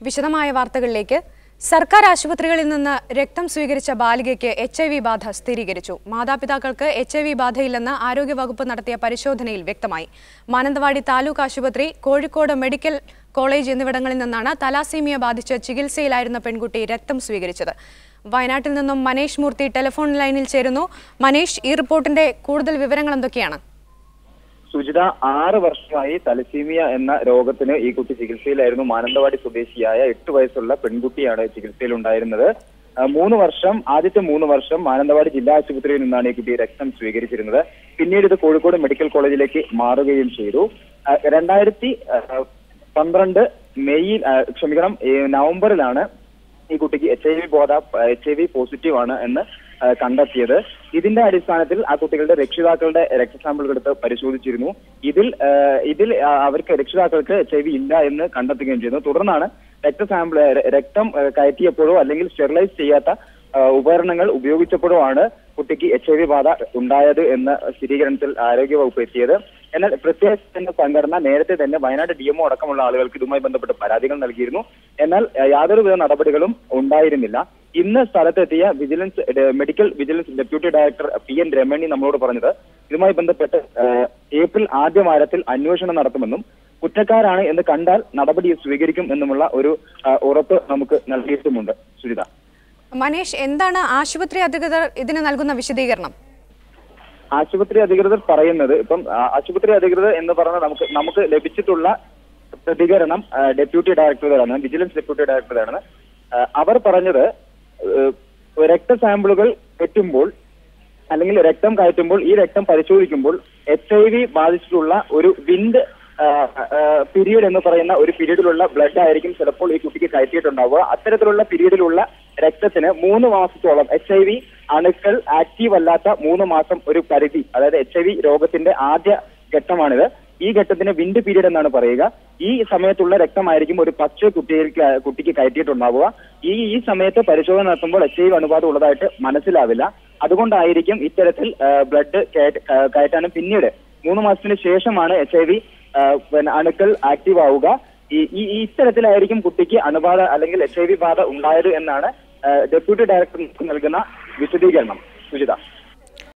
വിശദമായ വാർത്തകളിലേക്ക്. സർക്കാർ ആശുപത്രികളിൽ നിന്ന് രക്തം സ്വീകരിച്ച ബാലികയ്ക്ക് HIV ബാധ സ്ഥിരീകരിച്ചു. മാതാപിതാക്കൾക്ക് HIV ബാധയില്ലെന്ന് ആരോഗ്യവകുപ്പ് നടത്തിയ പരിശോധനയിൽ വ്യക്തമായി. മാനന്തവാടി താലൂക്ക് ആശുപത്രി, കോഴിക്കോട് മെഡിക്കൽ കോളേജ് എന്നിവിടങ്ങളിൽ നിന്നാണ് തലാസീമിയ ബാധിച്ച് ചികിത്സയിലായിരുന്ന പെൺകുട്ടി രക്തം സ്വീകരിച്ചത്. വയനാട്ടിൽ നിന്നും മനേഷ് മൂർത്തി ടെലിഫോൺ ലൈനിൽ ചേരുന്നു. മനേഷ്, ഈ റിപ്പോർട്ടിന്റെ കൂടുതൽ വിവരങ്ങൾ എന്തൊക്കെയാണ്? സുജിത, 6 വർഷമായി തലസീമിയ എന്ന രോഗത്തിന് ഈ കുട്ടി ചികിത്സയിലായിരുന്നു. മാനന്തവാടി സ്വദേശിയായ 8 വയസ്സുള്ള പെൺകുട്ടിയാണ് ചികിത്സയിലുണ്ടായിരുന്നത്. ആദ്യത്തെ 3 വർഷം മാനന്തവാടി ജില്ലാ ആശുപത്രിയിൽ നിന്നാണ് ഈ കുട്ടി രക്തം സ്വീകരിച്ചിരുന്നത്. പിന്നീട് ഇത് കോഴിക്കോട് മെഡിക്കൽ കോളേജിലേക്ക് മാറുകയും ചെയ്തു. 2012 നവംബറിലാണ് ഈ കുട്ടിക്ക് HIV പോസിറ്റീവ് ആണ് എന്ന് കണ്ടെത്തിയത്. ഇതിന്റെ അടിസ്ഥാനത്തിൽ ആ കുട്ടികളുടെ രക്ഷിതാക്കളുടെ രക്തസാമ്പിളുകൾ എടുത്ത് പരിശോധിച്ചിരുന്നു. ഇതിൽ അവർക്ക് രക്ഷിതാക്കൾക്ക് HIV ഇല്ല എന്ന് കണ്ടെത്തുകയും ചെയ്തു. തുടർന്നാണ് രക്തം കയറ്റിയപ്പോഴോ അല്ലെങ്കിൽ സ്റ്റെറിലൈസ് ചെയ്യാത്ത ഉപകരണങ്ങൾ ഉപയോഗിച്ചപ്പോഴോ ആണ് കുട്ടിക്ക് HIV ബാധ ഉണ്ടായത് എന്ന സ്ഥിരീകരണത്തിൽ ആരോഗ്യവകുപ്പ് എത്തിയത്. എന്നാൽ പ്രത്യേക സംഘടന നേരത്തെ തന്നെ വയനാട് DMO അടക്കമുള്ള ആളുകൾക്ക് ഇതുമായി ബന്ധപ്പെട്ട് പരാതികൾ നൽകിയിരുന്നു. എന്നാൽ യാതൊരുവിധ നടപടികളും ഉണ്ടായിരുന്നില്ല. ഇന്ന് സ്ഥലത്തെത്തിയ medical vigilance deputy director PN Ramani നമ്മളോട് പറഞ്ഞത് ഇതുമായി ബന്ധപ്പെട്ട് ഏപ്രിൽ ആദ്യ വാരത്തിൽ അന്വേഷണം നടത്തുമെന്നും കുറ്റക്കാരാണ് എന്ന് കണ്ടാൽ നടപടി സ്വീകരിക്കും എന്നുമുള്ള ഒരു ഉറപ്പ് നമുക്ക് നൽകിയിട്ടുമുണ്ട്. സുജിത. മനേഷ്, എന്താണ് ആശുപത്രി അധികൃതർ ഇതിന് നൽകുന്ന വിശദീകരണം? ആശുപത്രി അധികൃതർ പറയുന്നത്, ആശുപത്രി അധികൃതർ എന്ന് പറഞ്ഞാൽ നമുക്ക് ലഭിച്ചിട്ടുള്ള പ്രതികരണം ഡെപ്യൂട്ടി ഡയറക്ടറാണ്, വിജിലൻസ് ഡെപ്യൂട്ടി ഡയറക്ടറാണ്. അവർ പറഞ്ഞത് രക്തസാമ്പിളുകൾ എത്തുമ്പോൾ അല്ലെങ്കിൽ രക്തം കയറ്റുമ്പോൾ ഈ രക്തം പരിശോധിക്കുമ്പോൾ HIV ബാധിച്ചിട്ടുള്ള ഒരു വിൻഡ് പീരീഡ് എന്ന് പറയുന്ന ഒരു പീരീഡിലുള്ള ബ്ലഡ് ആയിരിക്കും ചിലപ്പോൾ ഈ കുട്ടിക്ക് കയറ്റിയിട്ടുണ്ടാവുക. അത്തരത്തിലുള്ള പീരീഡിലുള്ള രക്തത്തിന് 3 മാസത്തോളം HIV അണുക്കൾ ആക്റ്റീവ് അല്ലാത്ത 3 മാസം ഒരു പരിധി, അതായത് HIV രോഗത്തിന്റെ ആദ്യ ഘട്ടമാണിത്. ഈ ഘട്ടത്തിന് വിൻഡ് പീരീഡ് എന്നാണ് പറയുക. ഈ സമയത്തുള്ള രക്തമായിരിക്കും ഒരു പക്ഷേ കുട്ടിക്ക് കയറ്റിയിട്ടുണ്ടാവുക. ഈ സമയത്ത് പരിശോധന നടത്തുമ്പോൾ HIV അണുബാധ ഉള്ളതായിട്ട് മനസ്സിലാവില്ല. അതുകൊണ്ടായിരിക്കും ഇത്തരത്തിൽ ബ്ലഡ് കയറ്റാനും പിന്നീട് 3 മാസത്തിന് ശേഷമാണ് HIV അണുക്കൾ ആക്റ്റീവ് ആവുക. ഇത്തരത്തിലായിരിക്കും കുട്ടിക്ക് അണുബാധ അല്ലെങ്കിൽ HIV ബാധ ഉണ്ടായത് എന്നാണ് ഡെപ്യൂട്ടി ഡയറക്ടർ നൽകുന്ന വിശദീകരണം. സുജിത.